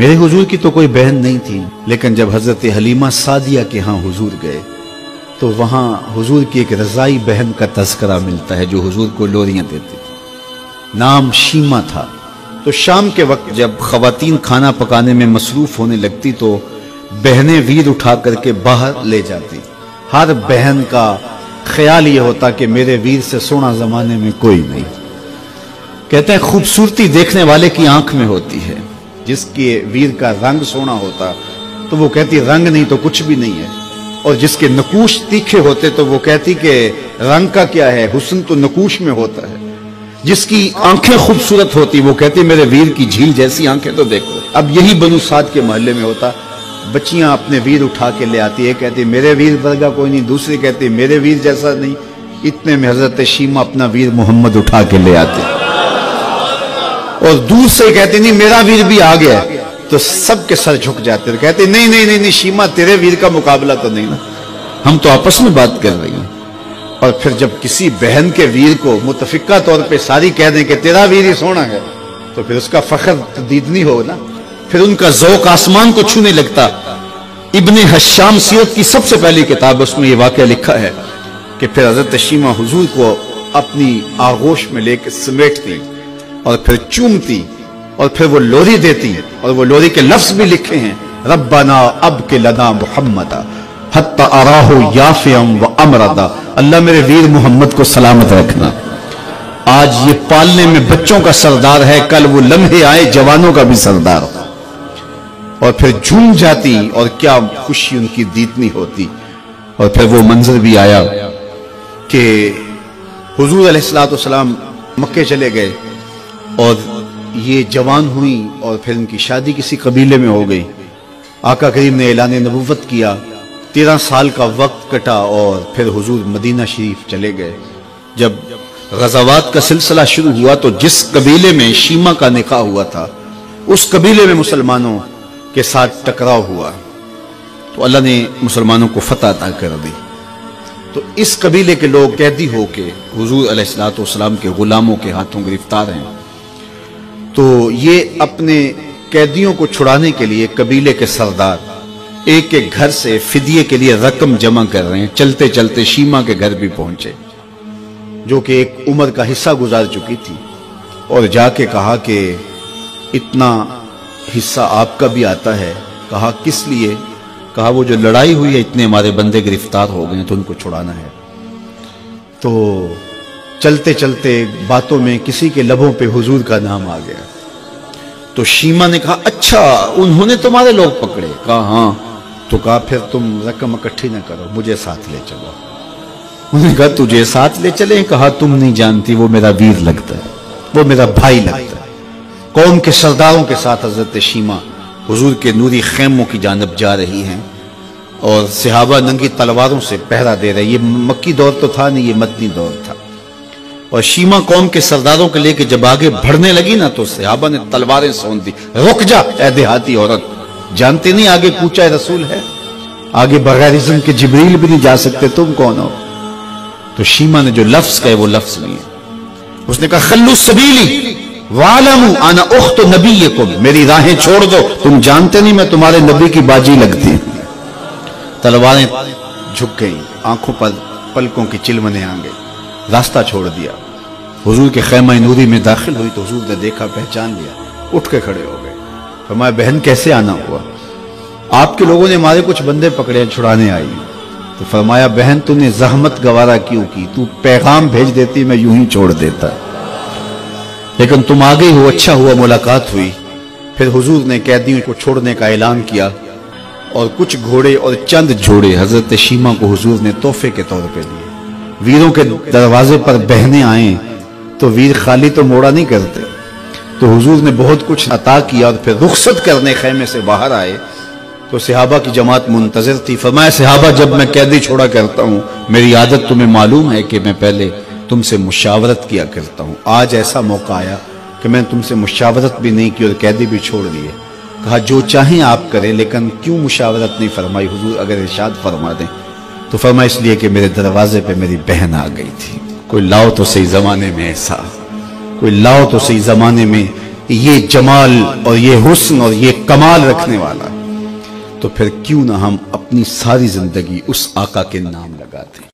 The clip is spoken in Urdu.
میرے حضور کی تو کوئی بہن نہیں تھی، لیکن جب حضرت حلیمہ سعدیہ کے ہاں حضور گئے تو وہاں حضور کی ایک رضائی بہن کا تذکرہ ملتا ہے جو حضور کو لوریاں دیتی تھی، نام شیمہ تھا۔ تو شام کے وقت جب خواتین کھانا پکانے میں مصروف ہونے لگتی تو بہنیں ویر اٹھا کر کے باہر لے جاتی۔ ہر بہن کا خیال یہ ہوتا کہ میرے ویر سے سونا زمانے میں کوئی نہیں۔ کہتے ہیں خوبصورتی دیکھنے والے کی آنکھ میں ہوتی ہے، جس کے ویر کا رنگ سونا ہوتا تو وہ کہتی رنگ نہیں تو کچھ بھی نہیں ہے، اور جس کے نقوش تیکھے ہوتے تو وہ کہتی کہ رنگ کا کیا ہے، حسن تو نقوش میں ہوتا ہے۔ جس کی آنکھیں خوبصورت ہوتی وہ کہتی میرے ویر کی جھیل جیسی آنکھیں تو دیکھو۔ اب یہی بنو سعد کے محلے میں ہوتا، بچیاں اپنے ویر اٹھا کے لے آتی، ایک کہتی میرے ویر ورگا کوئی نہیں، دوسری کہتی میرے ویر جیسا نہیں۔ اتنے میں حضرت شیمہ اپنا ویر محمد اٹھا کے لے آتے اور دور سے کہتے نہیں میرا ویر بھی آ گیا، تو سب کے سر جھک جاتے، کہتے نہیں نہیں نہیں شیمہ تیرے ویر کا مقابلہ تو نہیں نا، ہم تو آپس میں بات کر رہی ہیں۔ اور پھر جب کسی بہن کے ویر کو متفقہ طور پہ ساری کہہ دیں کہ تیرا ویر ہی سونا ہے تو پھر اس کا فخر تدیدنی ہو نا، پھر ان کا ذوق آسمان کو چھونے لگتا۔ ابن حشام سیرت کی سب سے پہلی کتاب، اس میں یہ واقعہ لکھا ہے کہ پھر حضرت شیمہ حضور کو اپنی آغوش میں لے کے سمیٹتی اور پھر چومتی اور پھر وہ لوری دیتی، اور وہ لوری کے لفظ بھی لکھے ہیں، ربنا ابق لنا محمدا حتی اراہ یافعا و امردا، اللہ میرے ویر محمد کو سلامت رکھنا۔ آج یہ پالنے میں بچوں کا سردار ہے، کل وہ لمحے آئے جوانوں کا بھی سردار ہو۔ اور پھر جھوم جاتی اور کیا خوشی ان کی دیتنی ہوتی۔ اور پھر وہ منظر بھی آیا کہ حضور علیہ السلام مکے چلے گئے اور یہ جوان ہوئی اور پھر ان کی شادی کسی قبیلے میں ہو گئی۔ آقا کریم نے اعلان نبوت کیا، 13 سال کا وقت کٹا اور پھر حضور مدینہ شریف چلے گئے۔ جب غزوات کا سلسلہ شروع ہوا تو جس قبیلے میں شیمہ کا نکاح ہوا تھا اس قبیلے میں مسلمانوں کے ساتھ ٹکراؤ ہوا تو اللہ نے مسلمانوں کو فتح عطا کر دی۔ تو اس قبیلے کے لوگ قیدی ہو کے حضور علیہ السلام کے غلاموں کے ہاتھوں گرفتار ہیں۔ تو یہ اپنے قیدیوں کو چھڑانے کے لیے قبیلے کے سردار ایک ایک گھر سے فدیے کے لیے رقم جمع کر رہے ہیں۔ چلتے چلتے شیمہ کے گھر بھی پہنچے جو کہ ایک عمر کا حصہ گزار چکی تھی، اور جا کے کہا کہ اتنا حصہ آپ کا بھی آتا ہے۔ کہا کس لیے؟ کہا وہ جو لڑائی ہوئی ہے اتنے ہمارے بندے گرفتار ہو گئے تو ان کو چھڑانا ہے۔ تو چلتے چلتے باتوں میں کسی کے لبوں پہ حضور کا نام آ گیا تو شیمہ نے کہا اچھا انہوں نے تمہارے لوگ پکڑے؟ کہا ہاں۔ تو کہا پھر تم رقم اکٹھی نہ کرو، مجھے ساتھ لے چلو۔ انہوں نے کہا تجھے ساتھ لے چلیں؟ کہا تم نہیں جانتی وہ میرا ویر لگتا ہے، وہ میرا بھائی لگتا ہے۔ قوم کے سرداروں کے ساتھ حضرت شیمہ حضور کے نوری خیموں کی جانب جا رہی ہیں اور صحابہ ننگی تلواروں سے پہرا دے رہے۔ یہ مکی دور تو تھا نہیں، یہ مدنی دور تھا۔ اور شیمہ قوم کے سرداروں کے لے کے جب آگے بڑھنے لگی نا تو صحابہ نے تلواریں سونت دی، رک جا اے دیہاتی عورت، جانتے نہیں آگے کوچہ رسول ہے، آگے بغیر اذن کے جبریل بھی نہیں جا سکتے، تم کون ہو؟ تو شیمہ نے جو لفظ کہے وہ لفظ نہیں ہے۔ اس نے کہا خلو سبیلی وَعَلَمُوا أَنَا أُخْتُ نَبِيِّكُمْ، میری راہیں چھوڑ دو، تم جانتے نہیں میں تمہارے نبی کی باجی لگتی ہوں۔ تلواریں جھک گئیں، آنکھوں پر پلکوں کی چلمنے آ گئے، راستہ چھوڑ دیا۔ حضور کے خیمہ نوری میں داخل ہوئی تو حضور نے دیکھا، پہچان لیا، اٹھ کے کھڑے ہو گئے۔ فرمایا بہن کیسے آنا ہوا؟ آپ کے لوگوں نے ہمارے کچھ بندے پکڑے چھڑانے آئی۔ تو فرمایا بہن تو نے زحمت گوارا کیوں کی؟ تو پیغام بھیج دیتی میں یوں ہی چھوڑ دیتا، لیکن تم آ گئی ہو، اچھا ہوا ملاقات ہوئی۔ پھر حضور نے قیدیوں کو چھوڑنے کا اعلان کیا اور کچھ گھوڑے اور چند جوڑے حضرت شیمہ کو حضور نے تحفے کے طور پہ دیے۔ ویروں کے دروازے پر بہنیں آئیں تو ویر خالی تو موڑا نہیں کرتے، تو حضور نے بہت کچھ عطا کیا۔ اور پھر رخصت کرنے خیمے سے باہر آئے تو صحابہ کی جماعت منتظر تھی۔ فرمایا صحابہ جب میں قیدی چھوڑا کرتا ہوں میری عادت تمہیں معلوم ہے کہ میں پہلے تم سے مشاورت کیا کرتا ہوں، آج ایسا موقع آیا کہ میں تم سے مشاورت بھی نہیں کی اور قیدی بھی چھوڑ دیے۔ کہا جو چاہیں آپ کریں، لیکن کیوں مشاورت نہیں فرمائی؟ حضور اگر ارشاد فرما دیں تو فرمایا اس لیے کہ میرے دروازے پہ میری بہن آ گئی تھی۔ کوئی لاؤ تو صحیح زمانے میں ایسا، کوئی لاؤ تو صحیح زمانے میں یہ جمال اور یہ حسن اور یہ کمال رکھنے والا، تو پھر کیوں نہ ہم اپنی ساری زندگی اس آقا کے نام لگاتے ہیں۔